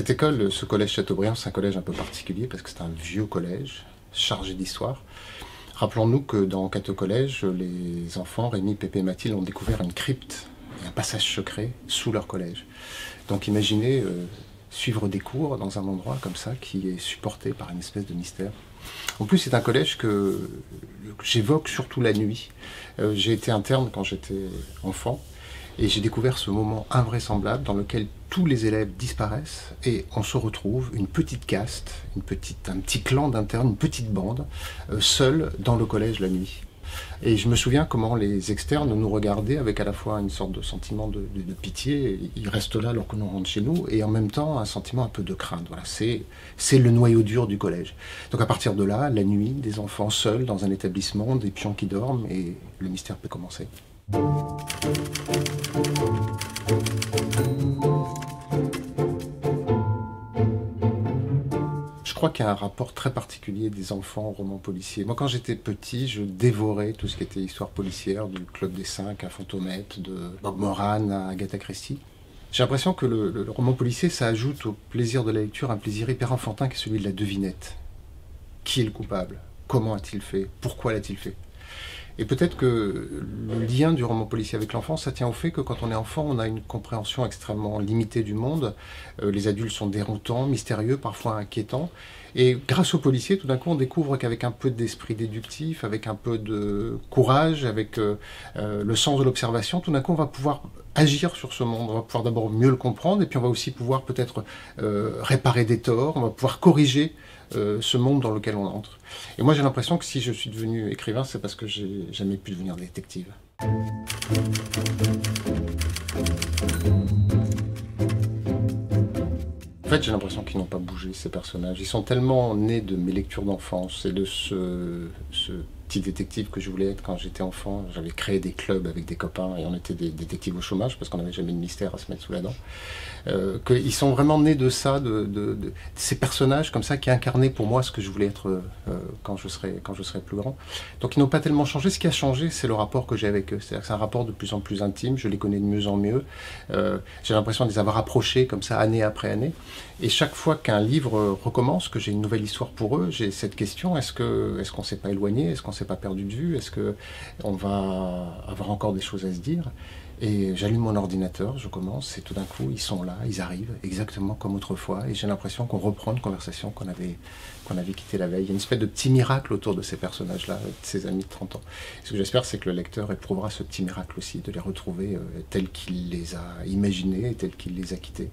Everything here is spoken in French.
Cette école, ce collège Chateaubriand, c'est un collège un peu particulier parce que c'est un vieux collège chargé d'histoire. Rappelons-nous que dans Cateau Collège, les enfants, Rémi, Pépé et Mathilde, ont découvert une crypte et un passage secret sous leur collège. Donc imaginez suivre des cours dans un endroit comme ça qui est supporté par une espèce de mystère. En plus, c'est un collège que j'évoque surtout la nuit. J'ai été interne quand j'étais enfant et j'ai découvert ce moment invraisemblable dans lequel tous les élèves disparaissent et on se retrouve, une petite caste, un petit clan d'internes, une petite bande, seul dans le collège la nuit. Et je me souviens comment les externes nous regardaient avec à la fois une sorte de sentiment de pitié, ils restent là alors que nous rentre chez nous, et en même temps un sentiment un peu de crainte. Voilà, c'est le noyau dur du collège. Donc à partir de là, la nuit, des enfants seuls dans un établissement, des pions qui dorment, et le mystère peut commencer. Je crois qu'il y a un rapport très particulier des enfants au roman policier. Moi, quand j'étais petit, je dévorais tout ce qui était histoire policière, du Club des Cinq à Fantomette, de Bob Moran à Agatha Christie. J'ai l'impression que le roman policier, ça ajoute au plaisir de la lecture un plaisir hyper enfantin qui est celui de la devinette. Qui est le coupable? Comment a-t-il fait? Pourquoi l'a-t-il fait? Et peut-être que le lien du roman policier avec l'enfant, ça tient au fait que quand on est enfant, on a une compréhension extrêmement limitée du monde. Les adultes sont déroutants, mystérieux, parfois inquiétants. Et grâce au policier, tout d'un coup, on découvre qu'avec un peu d'esprit déductif, avec un peu de courage, avec le sens de l'observation, tout d'un coup, on va pouvoir agir sur ce monde. On va pouvoir d'abord mieux le comprendre, et puis on va aussi pouvoir peut-être réparer des torts, on va pouvoir corriger ce monde dans lequel on entre. Et moi j'ai l'impression que si je suis devenu écrivain, c'est parce que j'ai jamais pu devenir détective. En fait, j'ai l'impression qu'ils n'ont pas bougé, ces personnages. Ils sont tellement nés de mes lectures d'enfance et de ce petit détective que je voulais être quand j'étais enfant. J'avais créé des clubs avec des copains et on était des détectives au chômage parce qu'on n'avait jamais de mystère à se mettre sous la dent. Qu'ils sont vraiment nés de ça, de ces personnages comme ça qui incarnaient pour moi ce que je voulais être quand je serai plus grand. Donc ils n'ont pas tellement changé. Ce qui a changé, c'est le rapport que j'ai avec eux. C'est-à-dire que c'est un rapport de plus en plus intime. Je les connais de mieux en mieux. J'ai l'impression de les avoir approchés comme ça année après année. Et chaque fois qu'un livre recommence, que j'ai une nouvelle histoire pour eux, j'ai cette question, est-ce qu'on s'est pas éloigné? Est-ce qu'on s'est pas perdu de vue? Est-ce qu'on va avoir encore des choses à se dire? Et j'allume mon ordinateur, je commence, et tout d'un coup, ils sont là, ils arrivent, exactement comme autrefois, et j'ai l'impression qu'on reprend une conversation qu'on avait quittée la veille. Il y a une espèce de petit miracle autour de ces personnages-là, de ces amis de 30 ans. Et ce que j'espère, c'est que le lecteur éprouvera ce petit miracle aussi, de les retrouver tels qu'il les a imaginés et tels qu'il les a quittés.